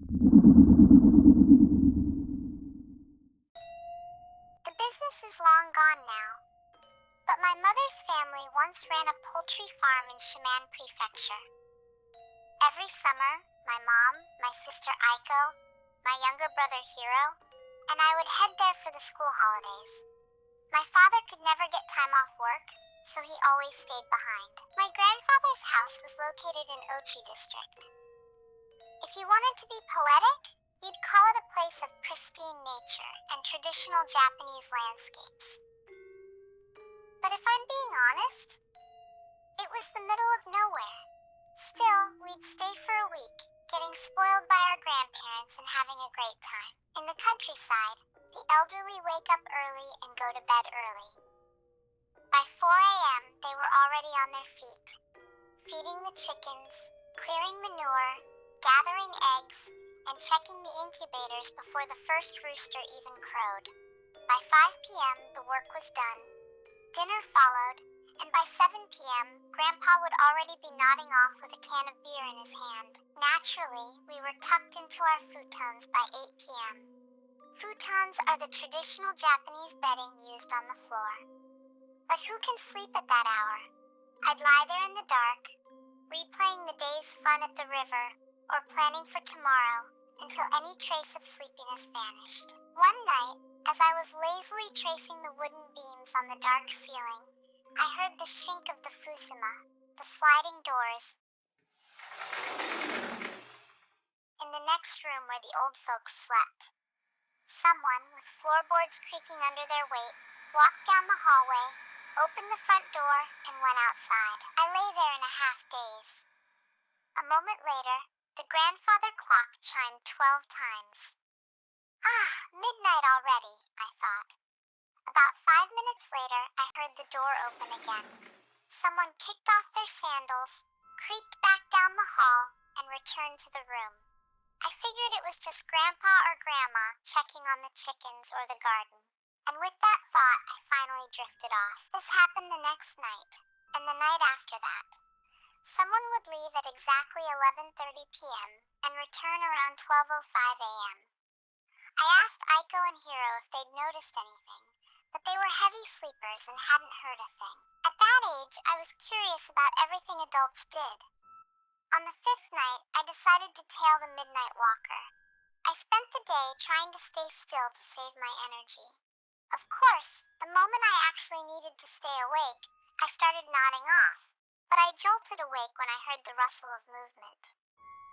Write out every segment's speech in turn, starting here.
The business is long gone now, but my mother's family once ran a poultry farm in Shiman Prefecture. Every summer, my mom, my sister Aiko, my younger brother Hiro, and I would head there for the school holidays. My father could never get time off work, so he always stayed behind. My grandfather's house was located in Ochi district. If you wanted to be poetic, you'd call it a place of pristine nature and traditional Japanese landscapes. But if I'm being honest, it was the middle of nowhere. Still, we'd stay for a week, getting spoiled by our grandparents and having a great time. In the countryside, the elderly wake up early and go to bed early. By 4 a.m., they were already on their feet, feeding the chickens, clearing manure, gathering eggs, and checking the incubators before the first rooster even crowed. By 5 p.m., the work was done, dinner followed, and by 7 p.m., Grandpa would already be nodding off with a can of beer in his hand. Naturally, we were tucked into our futons by 8 p.m. Futons are the traditional Japanese bedding used on the floor. But who can sleep at that hour? I'd lie there in the dark, replaying the day's fun at the river, or planning for tomorrow, until any trace of sleepiness vanished. One night, as I was lazily tracing the wooden beams on the dark ceiling, I heard the shink of the fusuma, the sliding doors, in the next room where the old folks slept. Someone, with floorboards creaking under their weight, walked down the hallway, opened the front door, and went outside. I lay there in a half-daze. A moment later, the grandfather clock chimed 12 times. Ah, midnight already, I thought. About 5 minutes later, I heard the door open again. Someone kicked off their sandals, creaked back down the hall, and returned to the room. I figured it was just Grandpa or Grandma checking on the chickens or the garden. And with that thought, I finally drifted off. This happened the next night, and the night after that. Someone would leave at exactly 11:30 p.m. and return around 12:05 a.m. I asked Aiko and Hiro if they'd noticed anything, but they were heavy sleepers and hadn't heard a thing. At that age, I was curious about everything adults did. On the 5th night, I decided to tail the midnight walker. I spent the day trying to stay still to save my energy. Of course, the moment I actually needed to stay awake, I started nodding off, but I jolted awake when I heard the rustle of movement.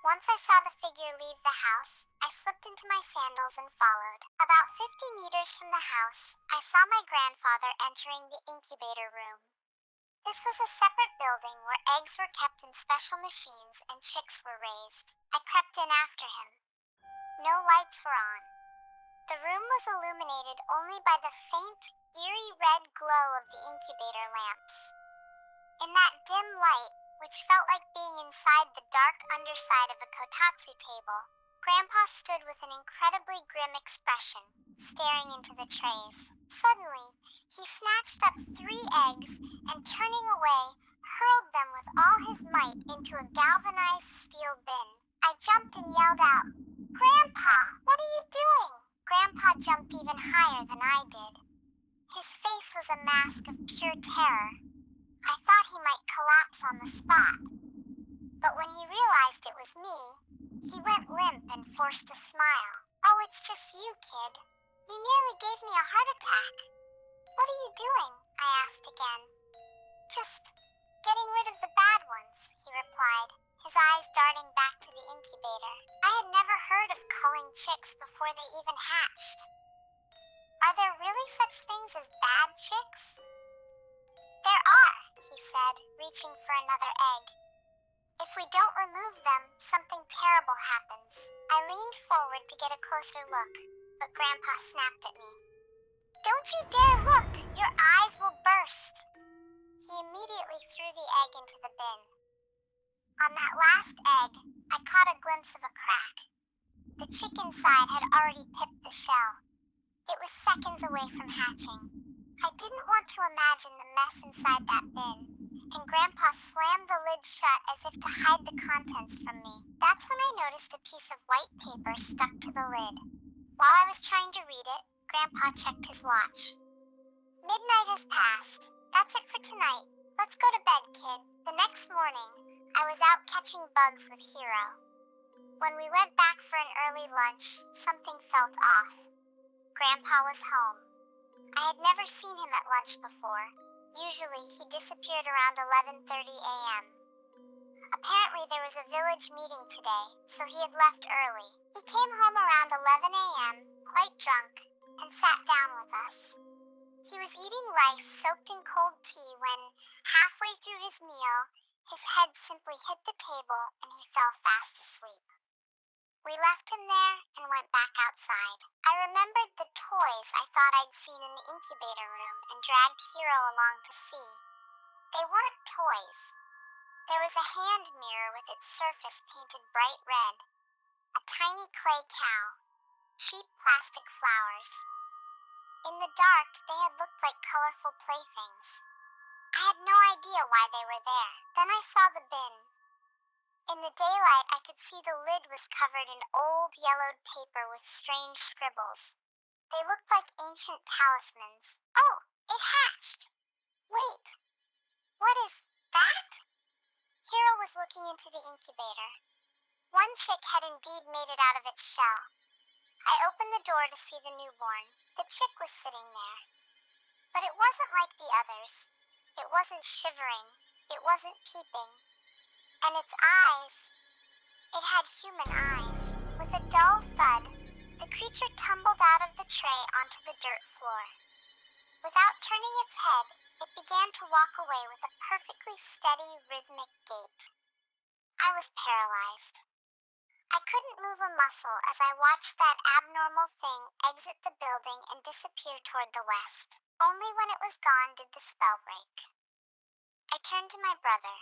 Once I saw the figure leave the house, I slipped into my sandals and followed. About 50 meters from the house, I saw my grandfather entering the incubator room. This was a separate building where eggs were kept in special machines and chicks were raised. I crept in after him. No lights were on. The room was illuminated only by the faint, eerie red glow of the incubator lamps. In that dim light, which felt like being inside the dark underside of a kotatsu table, Grandpa stood with an incredibly grim expression, staring into the trays. Suddenly, he snatched up 3 eggs and, turning away, hurled them with all his might into a galvanized steel bin. I jumped and yelled out, "Grandpa, what are you doing?" Grandpa jumped even higher than I did. His face was a mask of pure terror. I thought he might collapse on the spot. But when he realized it was me, he went limp and forced a smile. "Oh, it's just you, kid. You nearly gave me a heart attack." "What are you doing?" I asked again. "Just getting rid of the bad ones," he replied, his eyes darting back to the incubator. I had never heard of culling chicks before they even hatched. Are there really such things as bad chicks? "There are," he said, reaching for another egg. "If we don't remove them, something terrible happens." I leaned forward to get a closer look, but Grandpa snapped at me. "Don't you dare look! Your eyes will burst!" He immediately threw the egg into the bin. On that last egg, I caught a glimpse of a crack. The chicken side had already pipped the shell. It was seconds away from hatching. I didn't want to imagine the mess inside that bin, and Grandpa slammed the lid shut as if to hide the contents from me. That's when I noticed a piece of white paper stuck to the lid. While I was trying to read it, Grandpa checked his watch. Midnight has passed. That's it for tonight. Let's go to bed, kid. The next morning, I was out catching bugs with Hero. When we went back for an early lunch, something felt off. Grandpa was home. I had never seen him at lunch before. Usually, he disappeared around 11:30 a.m. Apparently, there was a village meeting today, so he had left early. He came home around 11 a.m., quite drunk, and sat down with us. He was eating rice soaked in cold tea when, halfway through his meal, his head simply hit the table and he fell fast asleep. We left him there and went back outside. I remembered the toys I thought I'd seen in the incubator room and dragged Hero along to see. They weren't toys. There was a hand mirror with its surface painted bright red, a tiny clay cow, cheap plastic flowers. In the dark, they had looked like colorful playthings. I had no idea why they were there. Then I saw the bin. In the daylight, I could see the lid was covered in old, yellowed paper with strange scribbles. They looked like ancient talismans. Oh, it hatched! Wait, what is that? Hero was looking into the incubator. One chick had indeed made it out of its shell. I opened the door to see the newborn. The chick was sitting there. But it wasn't like the others. It wasn't shivering. It wasn't peeping. And its eyes, it had human eyes. With a dull thud, the creature tumbled out of the tray onto the dirt floor. Without turning its head, it began to walk away with a perfectly steady, rhythmic gait. I was paralyzed. I couldn't move a muscle as I watched that abnormal thing exit the building and disappear toward the west. Only when it was gone did the spell break. I turned to my brother.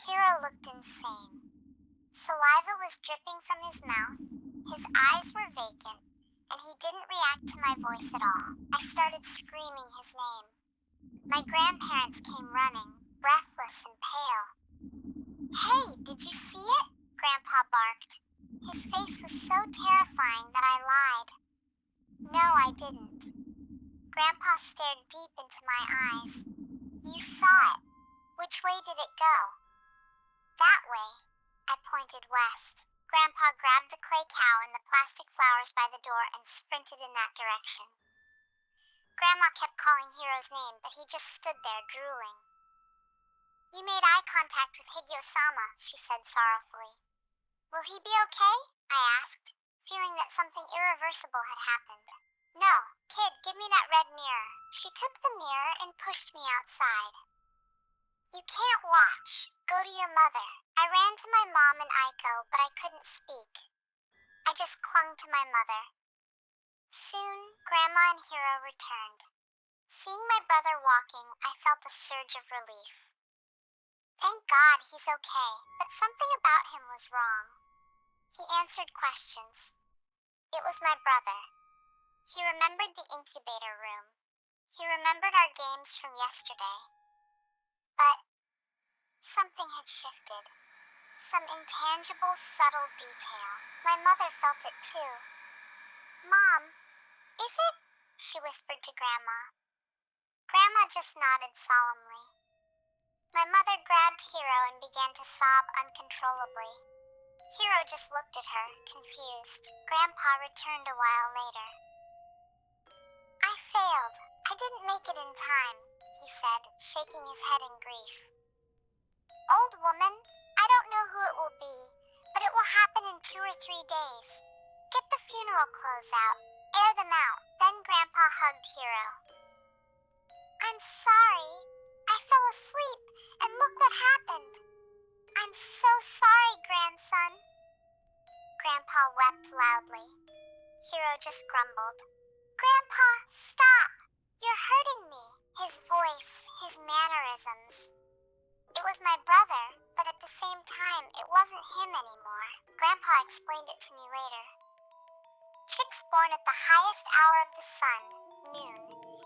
Hero looked insane. Saliva was dripping from his mouth, his eyes were vacant, and he didn't react to my voice at all. I started screaming his name. My grandparents came running, breathless and pale. Hey, did you see it? Grandpa barked. His face was so terrifying that I lied. No, I didn't. Grandpa stared deep into my eyes. You saw it. Which way did it go? That way. I pointed west. Grandpa grabbed the clay cow and the plastic flowers by the door and sprinted in that direction. Grandma kept calling Hero's name, but he just stood there drooling. You made eye contact with Higyo-sama, she said sorrowfully. Will he be okay? I asked, feeling that something irreversible had happened. No, kid, give me that red mirror. She took the mirror and pushed me outside. You can't watch. Go to your mother. I ran to my mom and Aiko, but I couldn't speak. I just clung to my mother. Soon, Grandma and Hero returned. Seeing my brother walking, I felt a surge of relief. Thank God he's okay, but something about him was wrong. He answered questions. It was my brother. He remembered the incubator room. He remembered our games from yesterday. But something had shifted. Some intangible, subtle detail. My mother felt it too. Mom, is it? She whispered to Grandma. Grandma just nodded solemnly. My mother grabbed Hero and began to sob uncontrollably. Hero just looked at her, confused. Grandpa returned a while later. I failed. I didn't make it in time, he said, shaking his head in grief. Old woman, I don't know who it will be, but it will happen in 2 or 3 days. Get the funeral clothes out, air them out. Then Grandpa hugged Hero. I'm sorry. I fell asleep, and look what happened. I'm so sorry, grandson. Grandpa wept loudly. Hero just grumbled. Grandpa, stop! You're hurting me. His voice, his mannerisms. It was my brother, but at the same time, it wasn't him anymore. Grandpa explained it to me later. Chicks born at the highest hour of the sun, noon,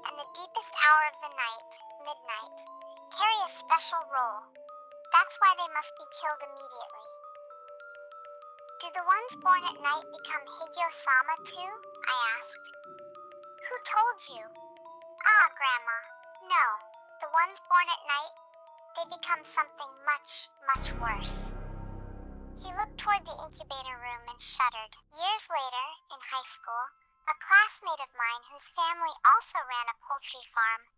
and the deepest hour of the night, midnight, carry a special role. That's why they must be killed immediately. Do the ones born at night become Higyo-sama too? I asked. Who told you? Ah, Grandma. No. The ones born at night, they become something much, much worse. He looked toward the incubator room and shuddered. Years later, in high school, a classmate of mine whose family also ran a poultry farm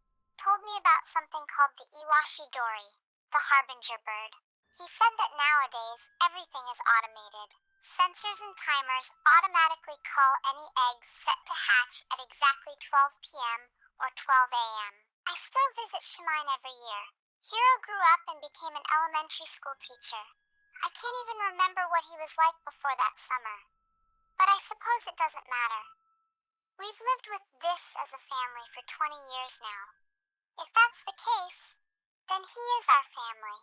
told me about something called the Iwashi Dori, the harbinger bird. He said that nowadays everything is automated. Sensors and timers automatically call any eggs set to hatch at exactly 12 p.m. or 12 a.m. I still visit Shimane every year. Hiro grew up and became an elementary school teacher. I can't even remember what he was like before that summer. But I suppose it doesn't matter. We've lived with this as a family for 20 years now. If that's the case, then he is our family.